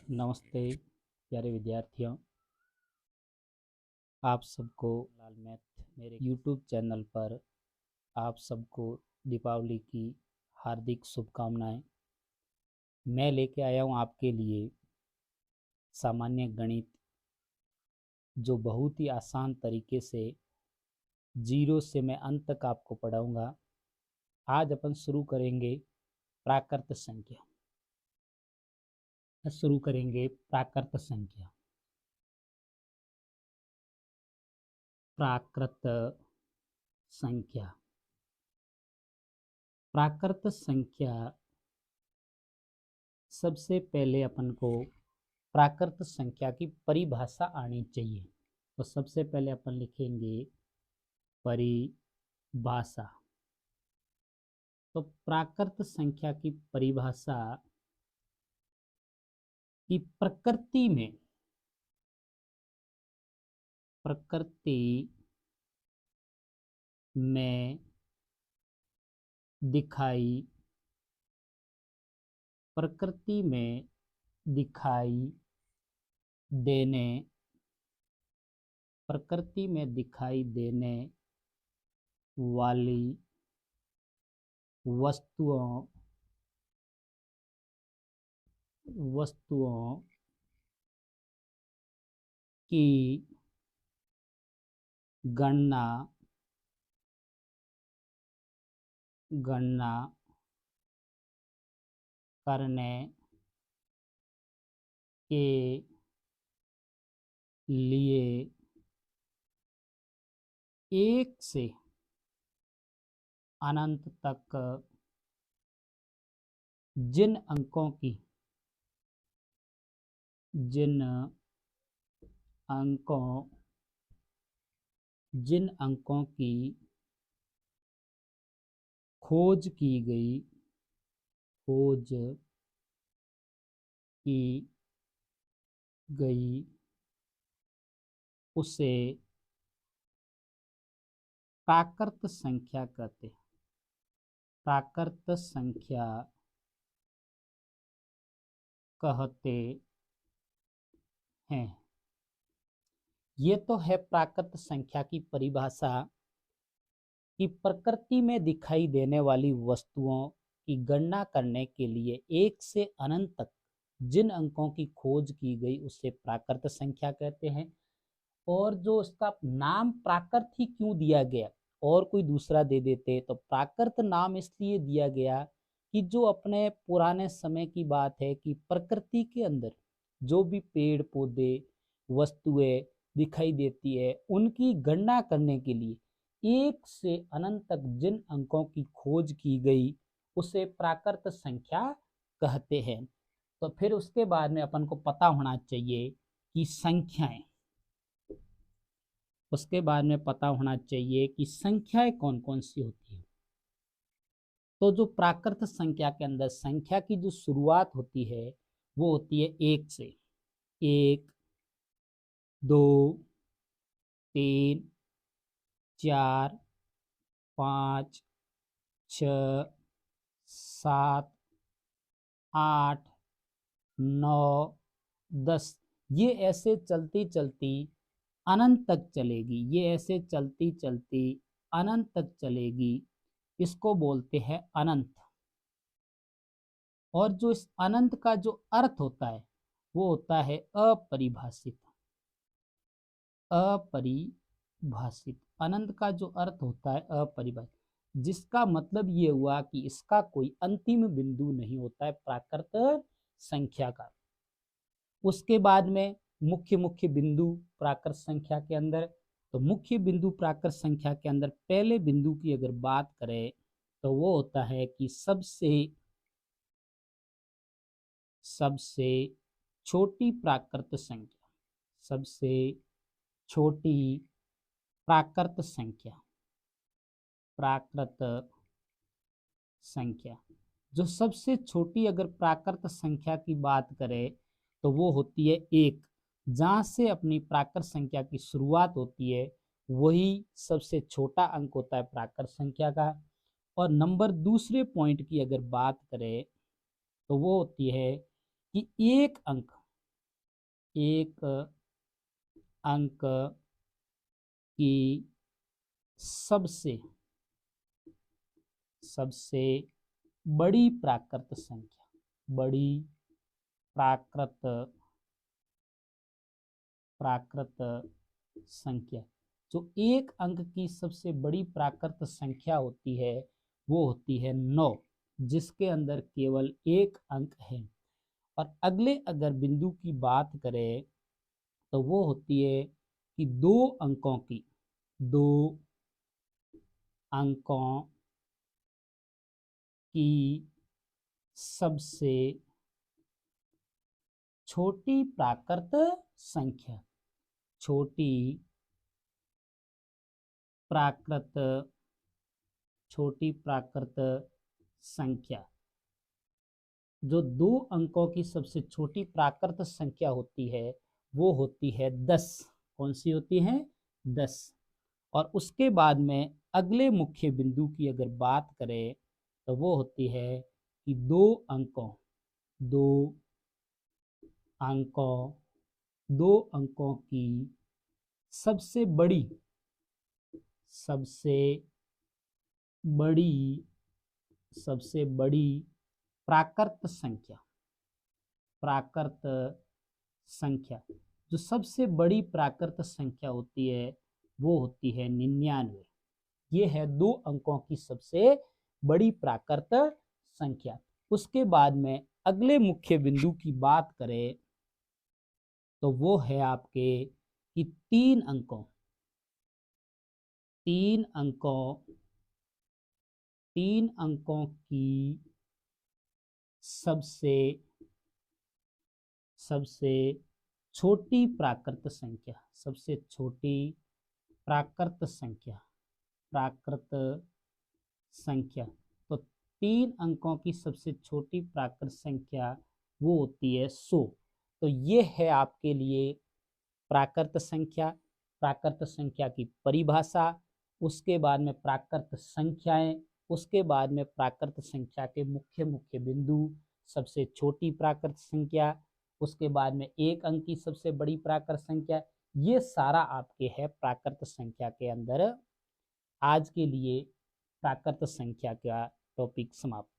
नमस्ते प्यारे विद्यार्थियों, आप सबको लाल मैथ मेरे YouTube चैनल पर आप सबको दीपावली की हार्दिक शुभकामनाएं। मैं लेके आया हूँ आपके लिए सामान्य गणित, जो बहुत ही आसान तरीके से जीरो से मैं अंत तक आपको पढ़ाऊँगा। आज अपन शुरू करेंगे प्राकृत संख्या। शुरू करेंगे प्राकृत संख्या। प्राकृत संख्या। प्राकृत संख्या सबसे पहले अपन को प्राकृत संख्या की परिभाषा आनी चाहिए। तो सबसे पहले अपन लिखेंगे परिभाषा। तो प्राकृत संख्या की परिभाषा की प्रकृति में दिखाई देने वाली वस्तुओं की गणना करने के लिए एक से अनंत तक जिन अंकों की खोज की गई उसे प्राकृत संख्या कहते हैं। प्राकृत संख्या कहते हैं। ये तो है प्राकृत संख्या की परिभाषा कि प्रकृति में दिखाई देने वाली वस्तुओं की गणना करने के लिए एक से अनंत तक जिन अंकों की खोज की गई उसे प्राकृत संख्या कहते हैं। और जो इसका नाम प्राकृत ही क्यों दिया गया, और कोई दूसरा दे देते तो प्राकृत नाम इसलिए दिया गया कि जो अपने पुराने समय की बात है कि प्रकृति के अंदर जो भी पेड़ पौधे वस्तुएं दिखाई देती है उनकी गणना करने के लिए एक से अनंत तक जिन अंकों की खोज की गई उसे प्राकृत संख्या कहते हैं। तो फिर उसके बाद में अपन को पता होना चाहिए कि संख्याएं कौन कौन सी होती है। तो जो प्राकृत संख्या के अंदर संख्या की जो शुरुआत होती है वो होती है एक से। 1, 2, 3, 4, 5, 6, 7, 8, 9, 10। ये ऐसे चलती चलती अनंत तक चलेगी। इसको बोलते हैं अनंत। और जो इस अनंत का जो अर्थ होता है वो होता है अपरिभाषित। अनंत का जो अर्थ होता है अपरिभाषित, जिसका मतलब ये हुआ कि इसका कोई अंतिम बिंदु नहीं होता है प्राकृत संख्या का। उसके बाद में मुख्य बिंदु प्राकृत संख्या के अंदर। तो मुख्य बिंदु प्राकृत संख्या के अंदर पहले बिंदु की अगर बात करें तो वो होता है कि सबसे छोटी प्राकृत संख्या जो सबसे छोटी अगर प्राकृत संख्या की बात करें तो वो होती है 1। जहाँ से अपनी प्राकृत संख्या की शुरुआत होती है वही सबसे छोटा अंक होता है प्राकृत संख्या का। और नंबर दूसरे पॉइंट की अगर बात करें तो वो होती है कि एक अंक एक अंक की सबसे सबसे बड़ी प्राकृत संख्या, बड़ी प्राकृत संख्या। जो एक अंक की सबसे बड़ी प्राकृत संख्या होती है वो होती है 9, जिसके अंदर केवल एक अंक है। और अगले अगर बिंदु की बात करें तो वो होती है कि दो अंकों की सबसे छोटी प्राकृत संख्या, छोटी प्राकृत संख्या। जो 2 अंकों की सबसे छोटी प्राकृत संख्या होती है वो होती है 10। कौन सी होती है? 10। और उसके बाद में अगले मुख्य बिंदु की अगर बात करें तो वो होती है कि दो अंकों की सबसे बड़ी प्राकृत संख्या। जो सबसे बड़ी प्राकृत संख्या होती है वो होती है 99। ये है 2 अंकों की सबसे बड़ी प्राकृत संख्या। उसके बाद में अगले मुख्य बिंदु की बात करें तो वो है आपके कि 3 अंकों की सबसे छोटी प्राकृत संख्या, सबसे छोटी प्राकृत संख्या। तो 3 अंकों की सबसे छोटी प्राकृत संख्या वो होती है 100। तो ये है आपके लिए प्राकृत संख्या की परिभाषा। उसके बाद में प्राकृत संख्याएं, उसके बाद में प्राकृत संख्या के मुख्य बिंदु, सबसे छोटी प्राकृत संख्या, उसके बाद में एक अंक की सबसे बड़ी प्राकृत संख्या। ये सारा आपके है प्राकृत संख्या के अंदर। आज के लिए प्राकृत संख्या का टॉपिक समाप्त।